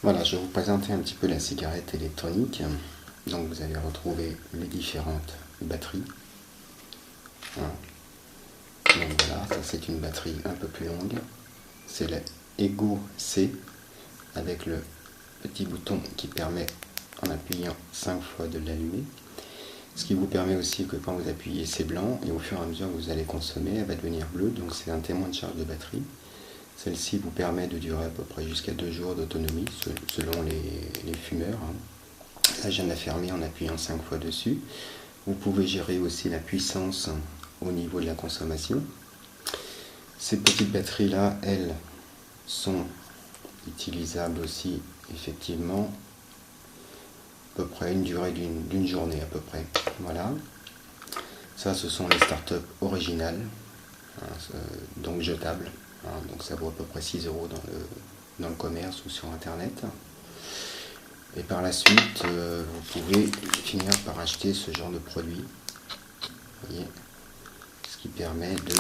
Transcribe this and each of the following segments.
Voilà, je vais vous présenter un petit peu la cigarette électronique. Donc vous allez retrouver les différentes batteries. Voilà. Donc voilà, ça c'est une batterie un peu plus longue. C'est la Ego C avec le petit bouton qui permet en appuyant 5 fois de l'allumer. Ce qui vous permet aussi que quand vous appuyez c'est blanc et au fur et à mesure que vous allez consommer, elle va devenir bleue, donc c'est un témoin de charge de batterie. Celle-ci vous permet de durer à peu près jusqu'à 2 jours d'autonomie selon les fumeurs. Là je viens de la fermer en appuyant 5 fois dessus. Vous pouvez gérer aussi la puissance au niveau de la consommation. Ces petites batteries là, elles sont utilisables aussi effectivement à peu près une durée d'une journée à peu près. Voilà. Ça ce sont les startups originales, donc jetables. Donc ça vaut à peu près 6 € dans le commerce ou sur internet. Et par la suite, vous pouvez finir par acheter ce genre de produit. Vous voyez, ce qui permet de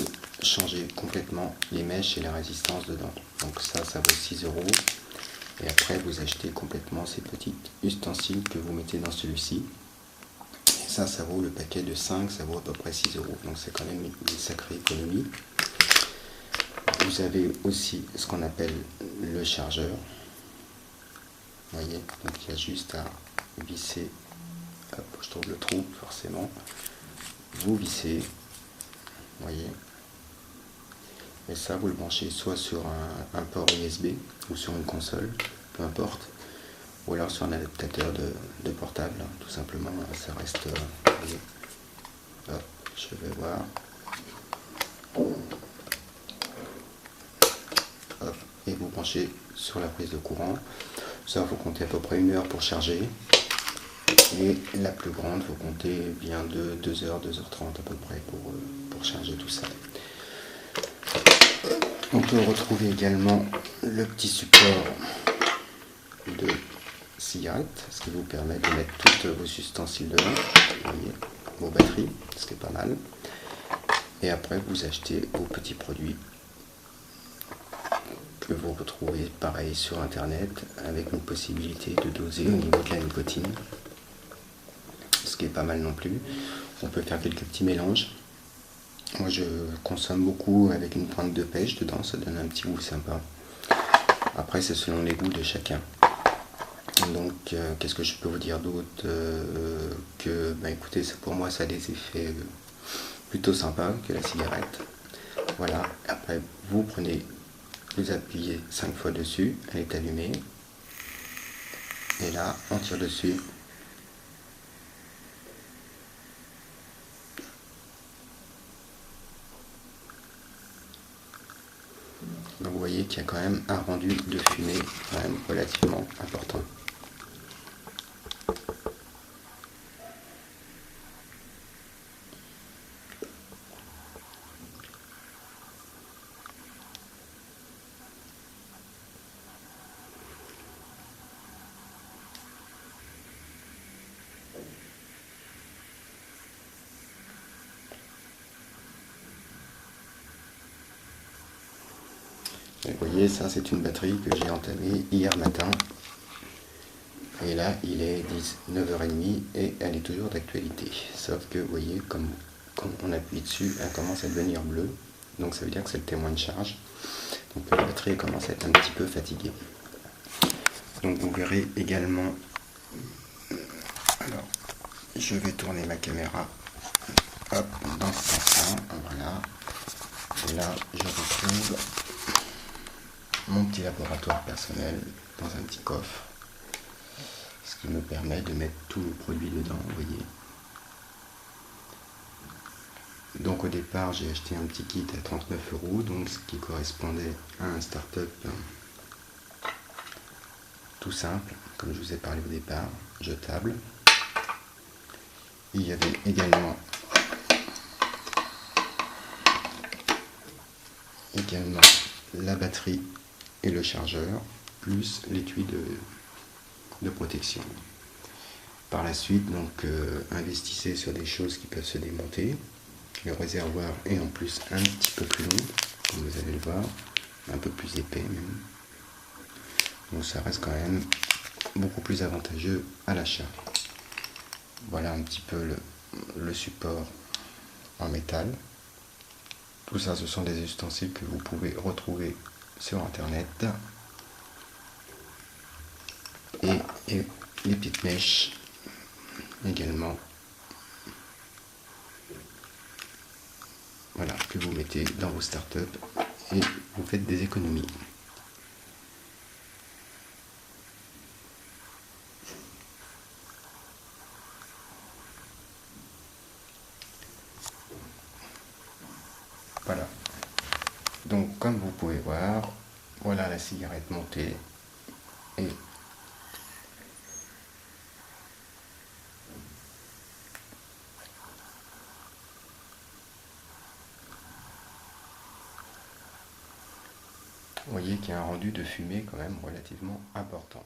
changer complètement les mèches et la résistance dedans. Donc ça vaut 6 €. Et après, vous achetez complètement ces petits ustensiles que vous mettez dans celui-ci. Et ça vaut le paquet de 5, ça vaut à peu près 6 €. Donc c'est quand même une sacrée économie. Vous avez aussi ce qu'on appelle le chargeur. Vous voyez, donc il y a juste à visser. Hop, je trouve le trou forcément. Vous vissez, vous voyez. Et ça, vous le branchez soit sur un port USB ou sur une console, peu importe. Ou alors sur un adaptateur de portable, tout simplement. Ça reste. Vous voyez. Hop, je vais voir. Hop, et vous branchez sur la prise de courant. Ça, il faut compter à peu près 1 heure pour charger. Et la plus grande, il faut compter bien de 2 h, 2 h 30 à peu près pour charger tout ça. On peut retrouver également le petit support de cigarette, ce qui vous permet de mettre toutes vos ustensiles dedans, vous voyez, vos batteries, ce qui est pas mal. Et après, vous achetez vos petits produits que vous retrouvez pareil sur internet avec une possibilité de doser au niveau de la nicotine, ce qui est pas mal non plus. On peut faire quelques petits mélanges. Moi je consomme beaucoup avec une pointe de pêche dedans, ça donne un petit goût sympa. Après c'est selon les goûts de chacun. Donc qu'est-ce que je peux vous dire d'autre que écoutez, pour moi ça a des effets plutôt sympas que la cigarette. Voilà, après vous appuyez 5 fois dessus, elle est allumée. Et là on tire dessus. Donc vous voyez qu'il y a quand même un rendu de fumée quand même relativement important. Et vous voyez, ça c'est une batterie que j'ai entamée hier matin. Et là, il est 9h30 et elle est toujours d'actualité. Sauf que, vous voyez, comme on appuie dessus, elle commence à devenir bleue. Donc ça veut dire que c'est le témoin de charge. Donc la batterie commence à être un petit peu fatiguée. Donc vous verrez également... Alors, je vais tourner ma caméra. Hop, dans ce sens-là. Voilà. Et là, je retrouve mon petit laboratoire personnel dans un petit coffre, ce qui me permet de mettre tous les produits dedans, vous voyez. Donc au départ j'ai acheté un petit kit à 39 €, donc ce qui correspondait à un start-up tout simple, comme je vous ai parlé au départ, jetable. Il y avait également la batterie et le chargeur, plus l'étui de protection. Par la suite, donc, investissez sur des choses qui peuvent se démonter. Le réservoir est en plus un petit peu plus long, comme vous allez le voir, un peu plus épais même. Donc ça reste quand même beaucoup plus avantageux à l'achat. Voilà un petit peu le support en métal. Tout ça, ce sont des ustensiles que vous pouvez retrouver sur internet. Et les petites mèches également. Voilà, que vous mettez dans vos startups et vous faites des économies. Voilà. Donc comme vous pouvez voir, voilà la cigarette montée et vous voyez qu'il y a un rendu de fumée quand même relativement important.